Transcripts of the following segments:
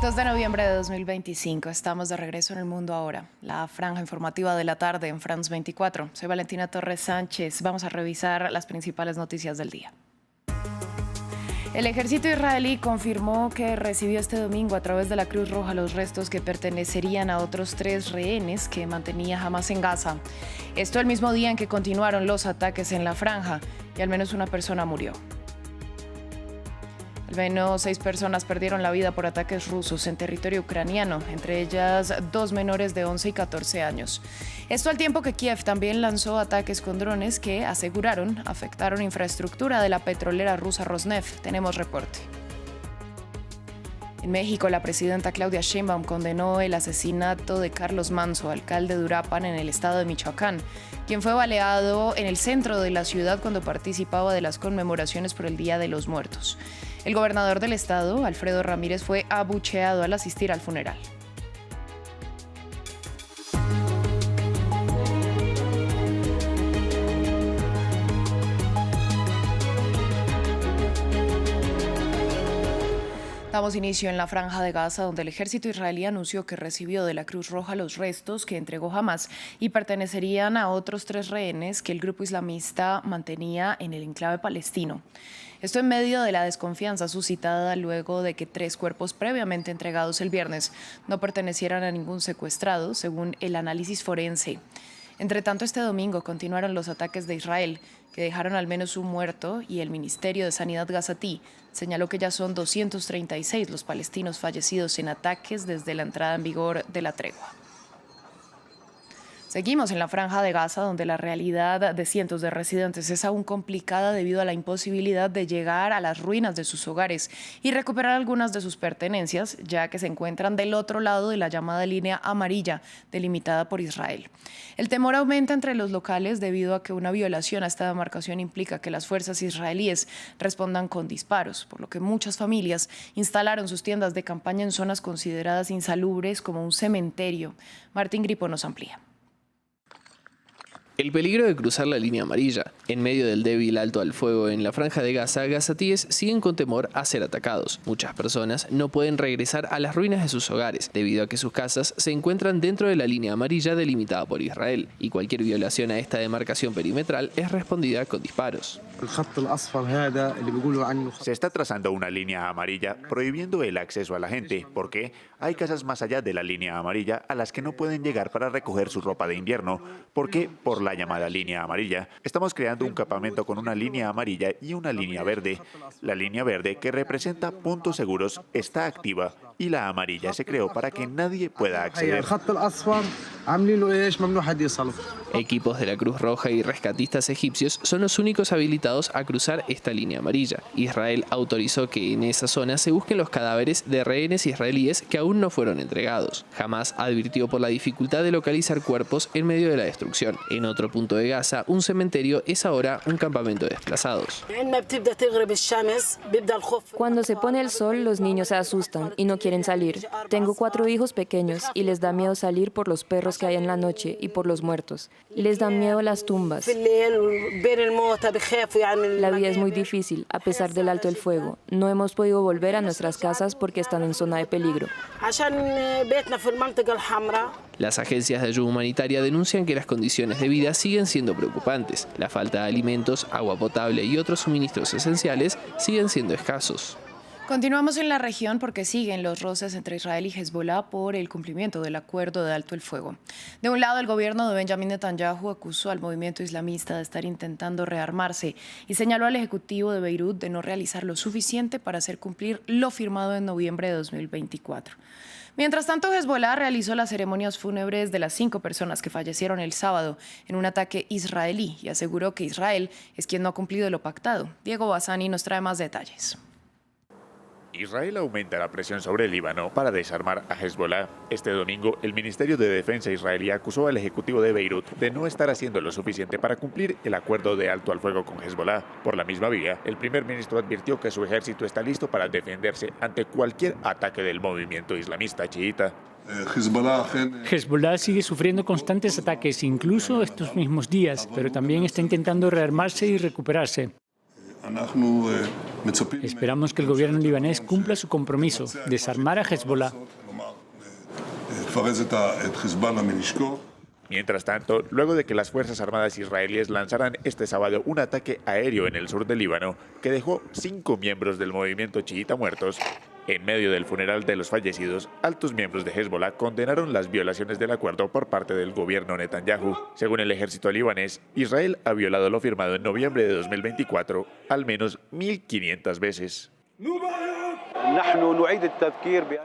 2 de noviembre de 2025, estamos de regreso en El Mundo Ahora, la franja informativa de la tarde en France 24. Soy Valentina Torres Sánchez, vamos a revisar las principales noticias del día. El ejército israelí confirmó que recibió este domingo a través de la Cruz Roja los restos que pertenecerían a otros 3 rehenes que mantenía Hamás en Gaza. Esto el mismo día en que continuaron los ataques en la franja y al menos una persona murió. Al menos 6 personas perdieron la vida por ataques rusos en territorio ucraniano, entre ellas 2 menores de 11 y 14 años. Esto al tiempo que Kiev también lanzó ataques con drones que, aseguraron, afectaron infraestructura de la petrolera rusa Rosneft. Tenemos reporte. En México, la presidenta Claudia Sheinbaum condenó el asesinato de Carlos Manzo, alcalde de Uruapan, en el estado de Michoacán, quien fue baleado en el centro de la ciudad cuando participaba de las conmemoraciones por el Día de los Muertos. El gobernador del estado, Alfredo Ramírez, fue abucheado al asistir al funeral. Damos inicio en la franja de Gaza, donde el ejército israelí anunció que recibió de la Cruz Roja los restos que entregó Hamás y pertenecerían a otros 3 rehenes que el grupo islamista mantenía en el enclave palestino. Esto en medio de la desconfianza suscitada luego de que 3 cuerpos previamente entregados el viernes no pertenecieran a ningún secuestrado, según el análisis forense. Entre tanto, este domingo continuaron los ataques de Israel, que dejaron al menos un muerto, y el Ministerio de Sanidad gazatí señaló que ya son 236 los palestinos fallecidos en ataques desde la entrada en vigor de la tregua. Seguimos en la franja de Gaza, donde la realidad de cientos de residentes es aún complicada debido a la imposibilidad de llegar a las ruinas de sus hogares y recuperar algunas de sus pertenencias, ya que se encuentran del otro lado de la llamada línea amarilla delimitada por Israel. El temor aumenta entre los locales debido a que una violación a esta demarcación implica que las fuerzas israelíes respondan con disparos, por lo que muchas familias instalaron sus tiendas de campaña en zonas consideradas insalubres como un cementerio. Martín Gripo nos amplía. El peligro de cruzar la línea amarilla. En medio del débil alto al fuego en la franja de Gaza, gazatíes siguen con temor a ser atacados. Muchas personas no pueden regresar a las ruinas de sus hogares, debido a que sus casas se encuentran dentro de la línea amarilla delimitada por Israel, y cualquier violación a esta demarcación perimetral es respondida con disparos. Se está trazando una línea amarilla prohibiendo el acceso a la gente, porque hay casas más allá de la línea amarilla a las que no pueden llegar para recoger su ropa de invierno, porque por la llamada línea amarilla estamos creando un campamento con una línea amarilla y una línea verde. La línea verde, que representa puntos seguros, está activa y la amarilla se creó para que nadie pueda acceder. Equipos de la Cruz Roja y rescatistas egipcios son los únicos habilitados a cruzar esta línea amarilla. Israel autorizó que en esa zona se busquen los cadáveres de rehenes israelíes que aún no fueron entregados. Hamás advirtió por la dificultad de localizar cuerpos en medio de la destrucción. En otro punto de Gaza, un cementerio es ahora un campamento de desplazados. Cuando se pone el sol, los niños se asustan y no quieren salir. Tengo 4 hijos pequeños y les da miedo salir por los perros que hay en la noche y por los muertos. Les dan miedo las tumbas. La vida es muy difícil, a pesar del alto el fuego. No hemos podido volver a nuestras casas porque están en zona de peligro. Las agencias de ayuda humanitaria denuncian que las condiciones de vida siguen siendo preocupantes. La falta de alimentos, agua potable y otros suministros esenciales siguen siendo escasos. Continuamos en la región porque siguen los roces entre Israel y Hezbollah por el cumplimiento del acuerdo de alto el fuego. De un lado, el gobierno de Benjamin Netanyahu acusó al movimiento islamista de estar intentando rearmarse y señaló al ejecutivo de Beirut de no realizar lo suficiente para hacer cumplir lo firmado en noviembre de 2024. Mientras tanto, Hezbollah realizó las ceremonias fúnebres de las 5 personas que fallecieron el sábado en un ataque israelí y aseguró que Israel es quien no ha cumplido lo pactado. Diego Bassani nos trae más detalles. Israel aumenta la presión sobre el Líbano para desarmar a Hezbollah. Este domingo, el Ministerio de Defensa israelí acusó al ejecutivo de Beirut de no estar haciendo lo suficiente para cumplir el acuerdo de alto al fuego con Hezbollah. Por la misma vía, el primer ministro advirtió que su ejército está listo para defenderse ante cualquier ataque del movimiento islamista chiita. Hezbollah sigue sufriendo constantes ataques, incluso estos mismos días, pero también está intentando rearmarse y recuperarse. Esperamos que el gobierno libanés cumpla su compromiso, desarmar a Hezbollah. Mientras tanto, luego de que las Fuerzas Armadas israelíes lanzaran este sábado un ataque aéreo en el sur del Líbano que dejó 5 miembros del movimiento chiita muertos, en medio del funeral de los fallecidos, altos miembros de Hezbollah condenaron las violaciones del acuerdo por parte del gobierno Netanyahu. Según el ejército libanés, Israel ha violado lo firmado en noviembre de 2024 al menos 1.500 veces.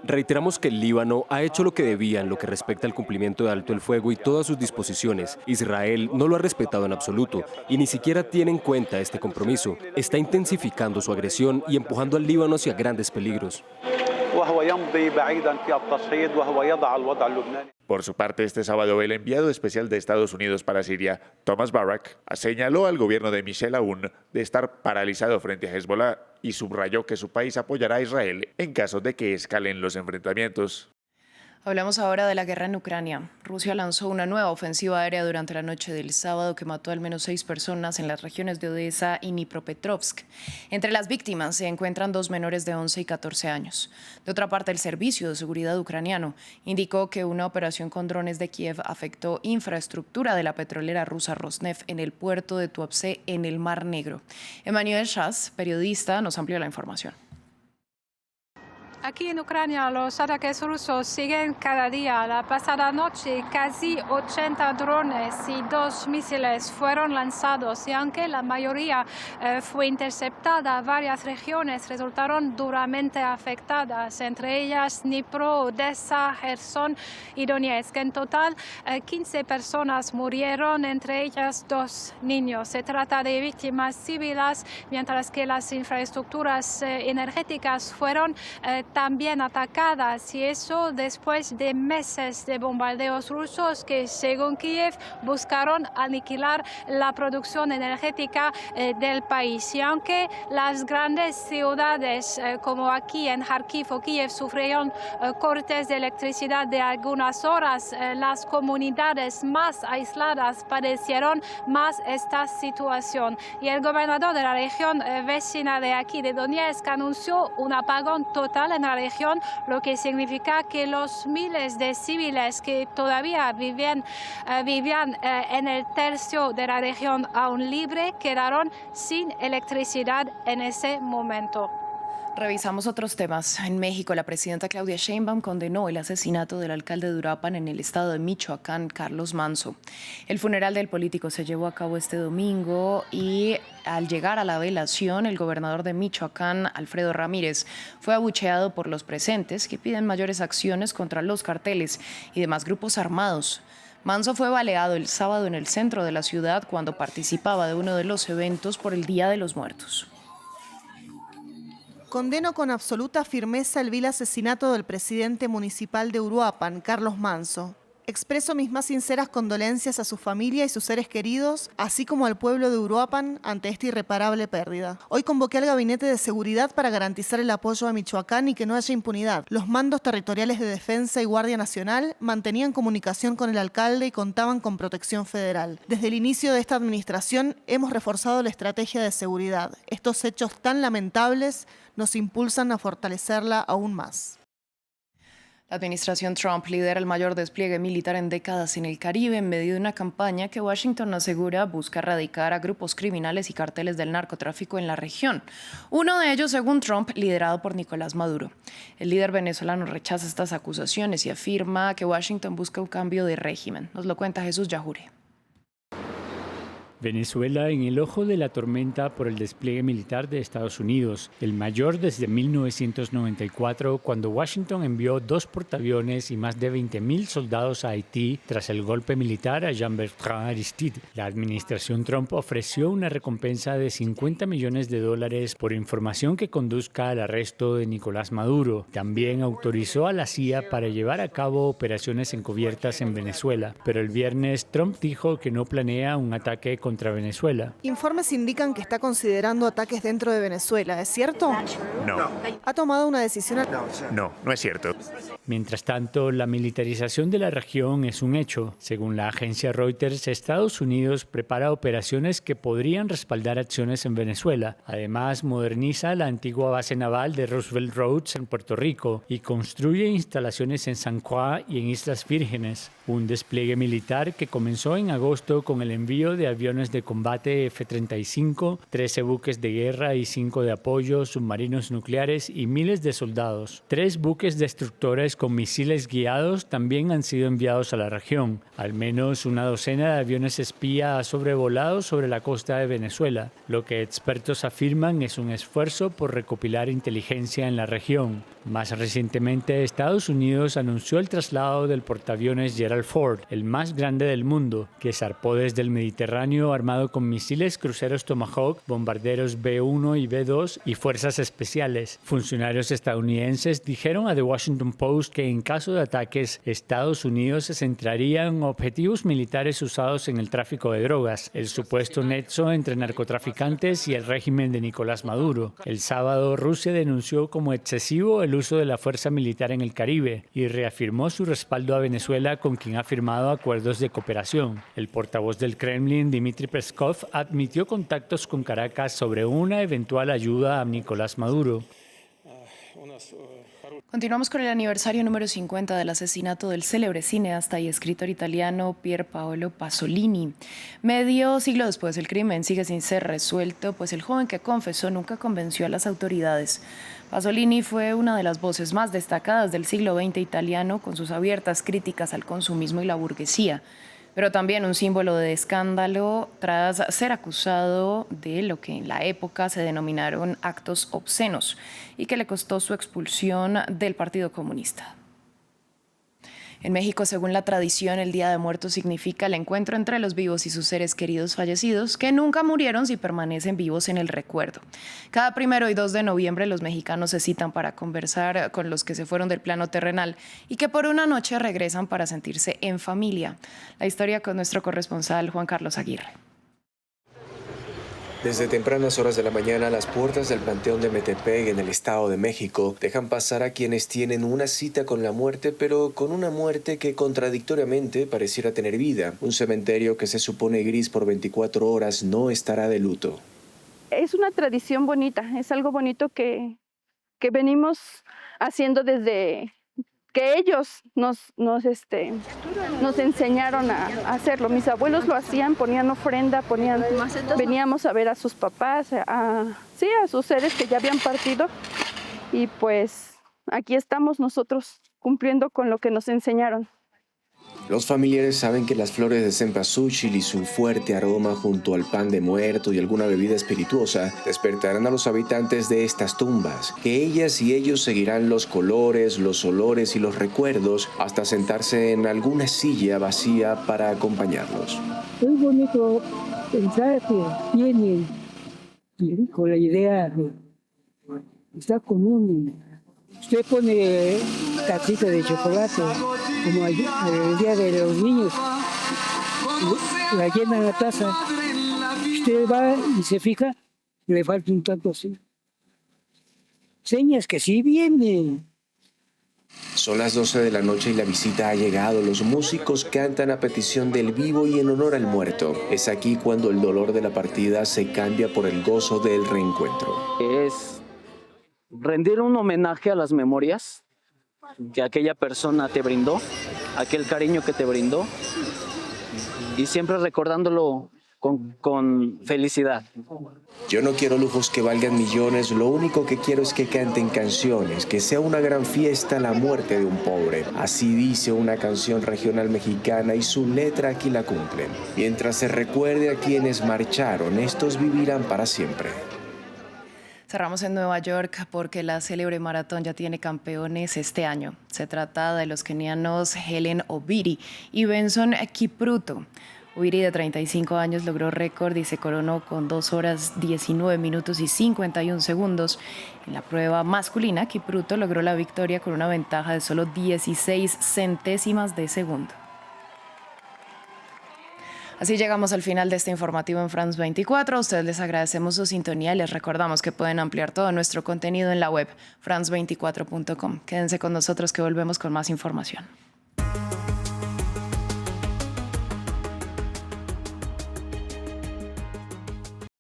Reiteramos que el Líbano ha hecho lo que debía en lo que respecta al cumplimiento de alto el fuego y todas sus disposiciones. Israel no lo ha respetado en absoluto y ni siquiera tiene en cuenta este compromiso. Está intensificando su agresión y empujando al Líbano hacia grandes peligros. Por su parte, este sábado, el enviado especial de Estados Unidos para Siria, Thomas Barrack, señaló al gobierno de Michel Aoun de estar paralizado frente a Hezbollah y subrayó que su país apoyará a Israel en caso de que escalen los enfrentamientos. Hablamos ahora de la guerra en Ucrania. Rusia lanzó una nueva ofensiva aérea durante la noche del sábado que mató al menos 6 personas en las regiones de Odessa y Dnipropetrovsk. Entre las víctimas se encuentran 2 menores de 11 y 14 años. De otra parte, el Servicio de Seguridad ucraniano indicó que una operación con drones de Kiev afectó infraestructura de la petrolera rusa Rosneft en el puerto de Tuapse en el Mar Negro. Emmanuel Shas, periodista, nos amplió la información. Aquí en Ucrania los ataques rusos siguen cada día. La pasada noche casi 80 drones y 2 misiles fueron lanzados y aunque la mayoría fue interceptada, varias regiones resultaron duramente afectadas, entre ellas Dnipro, Odessa, Gerson y Donetsk. En total, 15 personas murieron, entre ellas 2 niños. Se trata de víctimas civiles, mientras que las infraestructuras energéticas fueron también atacadas, y eso después de meses de bombardeos rusos que, según Kiev, buscaron aniquilar la producción energética del país. Y aunque las grandes ciudades como aquí en Kharkiv o Kiev sufrieron cortes de electricidad de algunas horas, las comunidades más aisladas padecieron más esta situación. Y el gobernador de la región vecina de aquí, de Donetsk, anunció un apagón total en la región, lo que significa que los miles de civiles que todavía vivían en el tercio de la región aún libre quedaron sin electricidad en ese momento. Revisamos otros temas. En México, la presidenta Claudia Sheinbaum condenó el asesinato del alcalde de Uruapan en el estado de Michoacán, Carlos Manzo. El funeral del político se llevó a cabo este domingo y al llegar a la velación, el gobernador de Michoacán, Alfredo Ramírez, fue abucheado por los presentes que piden mayores acciones contra los carteles y demás grupos armados. Manzo fue baleado el sábado en el centro de la ciudad cuando participaba de uno de los eventos por el Día de los Muertos. Condeno con absoluta firmeza el vil asesinato del presidente municipal de Uruapan, Carlos Manzo. Expreso mis más sinceras condolencias a su familia y sus seres queridos, así como al pueblo de Uruapan ante esta irreparable pérdida. Hoy convoqué al Gabinete de Seguridad para garantizar el apoyo a Michoacán y que no haya impunidad. Los mandos territoriales de Defensa y Guardia Nacional mantenían comunicación con el alcalde y contaban con protección federal. Desde el inicio de esta administración hemos reforzado la estrategia de seguridad. Estos hechos tan lamentables nos impulsan a fortalecerla aún más. La administración Trump lidera el mayor despliegue militar en décadas en el Caribe en medio de una campaña que Washington asegura busca erradicar a grupos criminales y carteles del narcotráfico en la región. Uno de ellos, según Trump, liderado por Nicolás Maduro. El líder venezolano rechaza estas acusaciones y afirma que Washington busca un cambio de régimen. Nos lo cuenta Jesús Yajure. Venezuela en el ojo de la tormenta por el despliegue militar de Estados Unidos, el mayor desde 1994, cuando Washington envió 2 portaaviones y más de 20.000 soldados a Haití tras el golpe militar a Jean-Bertrand Aristide. La administración Trump ofreció una recompensa de $50 millones por información que conduzca al arresto de Nicolás Maduro. También autorizó a la CIA para llevar a cabo operaciones encubiertas en Venezuela, pero el viernes Trump dijo que no planea un ataque contra contra Venezuela. Informes indican que está considerando ataques dentro de Venezuela, ¿es cierto? No. ¿Ha tomado una decisión? No, no es cierto. Mientras tanto, la militarización de la región es un hecho. Según la agencia Reuters, Estados Unidos prepara operaciones que podrían respaldar acciones en Venezuela. Además, moderniza la antigua base naval de Roosevelt Roads en Puerto Rico y construye instalaciones en San Juan y en Islas Vírgenes. Un despliegue militar que comenzó en agosto con el envío de aviones de combate F-35, 13 buques de guerra y 5 de apoyo, submarinos nucleares y miles de soldados. 3 buques destructores con misiles guiados también han sido enviados a la región. Al menos una docena de aviones espía ha sobrevolado sobre la costa de Venezuela. Lo que expertos afirman es un esfuerzo por recopilar inteligencia en la región. Más recientemente, Estados Unidos anunció el traslado del portaaviones Gerald Ford, el más grande del mundo, que zarpó desde el Mediterráneo armado con misiles cruceros Tomahawk, bombarderos B-1 y B-2 y fuerzas especiales. Funcionarios estadounidenses dijeron a The Washington Post que en caso de ataques, Estados Unidos se centraría en objetivos militares usados en el tráfico de drogas, el supuesto nexo entre narcotraficantes y el régimen de Nicolás Maduro. El sábado, Rusia denunció como excesivo el uso de la fuerza militar en el Caribe y reafirmó su respaldo a Venezuela, con quien ha firmado acuerdos de cooperación. El portavoz del Kremlin, Dmitry Peskov, admitió contactos con Caracas sobre una eventual ayuda a Nicolás Maduro. Continuamos con el aniversario número 50 del asesinato del célebre cineasta y escritor italiano Pier Paolo Pasolini. Medio siglo después, el crimen sigue sin ser resuelto, pues el joven que confesó nunca convenció a las autoridades. Pasolini fue una de las voces más destacadas del siglo XX italiano, con sus abiertas críticas al consumismo y la burguesía, pero también un símbolo de escándalo tras ser acusado de lo que en la época se denominaron actos obscenos y que le costó su expulsión del Partido Comunista. En México, según la tradición, el Día de Muertos significa el encuentro entre los vivos y sus seres queridos fallecidos, que nunca murieron si permanecen vivos en el recuerdo. Cada 1 y 2 de noviembre los mexicanos se citan para conversar con los que se fueron del plano terrenal y que por una noche regresan para sentirse en familia. La historia con nuestro corresponsal Juan Carlos Aguirre. Desde tempranas horas de la mañana, las puertas del Panteón de Metepec en el Estado de México dejan pasar a quienes tienen una cita con la muerte, pero con una muerte que contradictoriamente pareciera tener vida. Un cementerio que se supone gris por 24 horas no estará de luto. Es una tradición bonita, es algo bonito que venimos haciendo desde que ellos nos enseñaron a hacerlo. Mis abuelos lo hacían, ponían ofrenda, veníamos a ver a sus papás, a sus seres que ya habían partido, y pues aquí estamos nosotros cumpliendo con lo que nos enseñaron. Los familiares saben que las flores de cempasúchil y su fuerte aroma junto al pan de muerto y alguna bebida espirituosa despertarán a los habitantes de estas tumbas, que ellas y ellos seguirán los colores, los olores y los recuerdos hasta sentarse en alguna silla vacía para acompañarlos. Es bonito pensar que vienen con la idea de está común. Usted pone tacita de chocolate, como el día de los niños, la llena en la taza. Usted va y se fija, le falta un tanto así. Señas que sí vienen. Son las 12 de la noche y la visita ha llegado. Los músicos cantan a petición del vivo y en honor al muerto. Es aquí cuando el dolor de la partida se cambia por el gozo del reencuentro. Es rendir un homenaje a las memorias que aquella persona te brindó, aquel cariño que te brindó, y siempre recordándolo con felicidad. Yo no quiero lujos que valgan millones, lo único que quiero es que canten canciones, que sea una gran fiesta la muerte de un pobre. Así dice una canción regional mexicana y su letra aquí la cumplen. Mientras se recuerde a quienes marcharon, estos vivirán para siempre. Cerramos en Nueva York porque la célebre maratón ya tiene campeones este año. Se trata de los kenianos Hellen Obiri y Benson Kipruto. Obiri, de 35 años, logró récord y se coronó con 2 horas 19 minutos y 51 segundos. En la prueba masculina, Kipruto logró la victoria con una ventaja de solo 16 centésimas de segundo. Así llegamos al final de este informativo en France 24. A ustedes les agradecemos su sintonía y les recordamos que pueden ampliar todo nuestro contenido en la web france24.com. Quédense con nosotros que volvemos con más información.